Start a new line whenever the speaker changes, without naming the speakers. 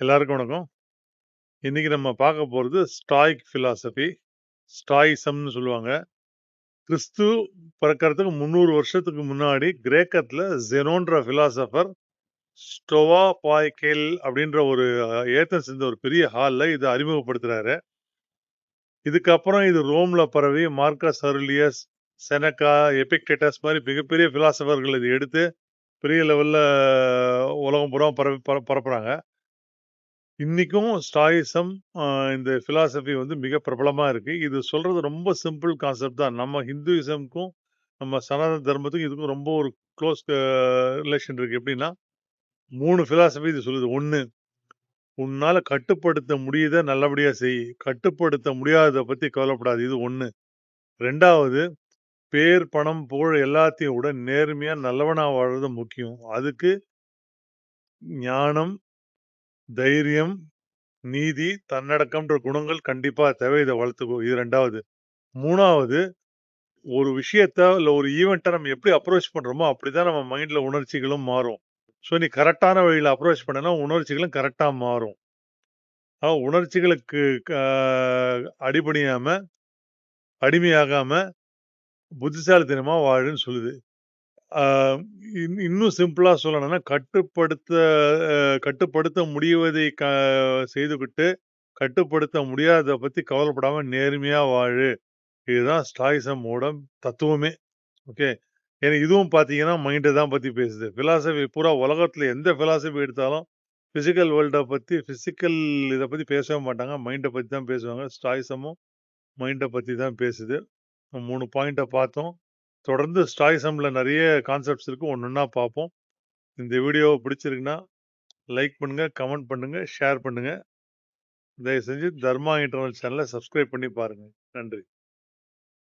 எல்லாருக்கும் வணக்கம். இன்னைக்கு நம்ம பார்க்க போறது ஸ்டாயிக் பிலாசபி. ஸ்டாயிசம்னு சொல்லுவாங்க. கிறிஸ்து பிறக்கறதுக்கு 300 வருஷத்துக்கு முன்னாடி கிரேக்கத்துல ஜெனோன்ற பிலாசபர் ஸ்டோவா பாய்கேல் அப்படின்ற ஒரு ஏத்தன்ஸ் இந்த ஒரு பெரிய ஹால்ல இதை அறிமுகப்படுத்துறாரு. இதுக்கப்புறம் இது ரோம்ல பரவி மார்க்கஸ் அருலியஸ், செனக்கா, எபிக்டேட்டஸ் மாதிரி மிகப்பெரிய பிலாசபர்கள் இதை எடுத்து பெரிய லெவல்ல உலகம் பூரா பரப்புறாங்க. இன்னைக்கும் ஸ்டாயிசம் இந்த பிலாசபி வந்து மிக பிரபலமா இருக்கு. இது சொல்றது ரொம்ப சிம்பிள் கான்செப்ட் தான். நம்ம ஹிந்துயிசம்க்கும், நம்ம சனாதன தர்மத்துக்கும் இதுக்கும் ரொம்ப ஒரு க்ளோஸ் ரிலேஷன் இருக்கு. எப்படின்னா 3 பிலாசபி இது சொல்லுது. 1, உன்னால கட்டுப்படுத்த முடியுத நல்லபடியா செய். கட்டுப்படுத்த முடியாதத பத்தி கவலைப்படாத. இது 1. 2வது, பேர், பணம், புகழ் எல்லாத்தையும் விட நேர்மையா நல்லவனா வாழ்றது முக்கியம். அதுக்கு ஞானம், தைரியம், நீதி, தன்னடக்கம்ன்ற குணங்கள் கண்டிப்பா தேவை. இத வளர்த்துக்கோ. இது 2வது. 3வது, ஒரு விஷயத்த இல்ல ஒரு ஈவென்ட்ட நம்ம எப்படி அப்ரோச் பண்றோமோ, அப்படிதான் நம்ம மைண்ட்ல உணர்ச்சிகளும் மாறும். ஸோ, நீ கரெக்ட்டான வழியில அப்ரோச் பண்ணனா, உணர்ச்சிகளும் கரெக்ட்டா மாறும். உணர்ச்சிகளுக்கு க அடிபணியாம, அடிமையாகாம, புத்திசாலித்தனமா வாழுன்னு சொல்லுது. ஆ இன்னும் சிம்பிளா சொல்லணும்னா, கட்டுப்படுத்த முடிவதை செய்துவிட்டு, கட்டுப்படுத்த முடியாதத பத்தி கவலைப்படாம நேர்மையா வாழு. இதுதான் ஸ்டாயிசமோட தத்துவமே. ஓகே. ஏன்னா இதுவும் பார்த்தீங்கன்னா, மைண்ட தான் பத்தி பேசுது. பிலாசபி பூரா உலகத்துல எந்த பிலாசபி எடுத்தாலும், பிசிக்கல் இத பத்தி பேசவே மாட்டாங்க. மைண்ட பத்தி தான் பேசுவாங்க. ஸ்டாயிசமும் மைண்ட பத்தி தான் பேசுது. 3 பாயிண்ட்ட பார்த்தோம். தொடர்ந்து ஸ்டாயிசம்ல நெறைய கான்செப்ட்ஸ் இருக்கு. ஒண்ணொண்ணா பார்ப்போம். இந்த வீடியோ பிடிச்சிருக்குன்னா, லைக் பண்ணுங்க, கமெண்ட் பண்ணுங்க, ஷேர் பண்ணுங்க. தயவு செஞ்சு தர்மா இன்டர்னல் சேனல சப்ஸ்கிரைப் பண்ணி பாருங்க. நன்றி.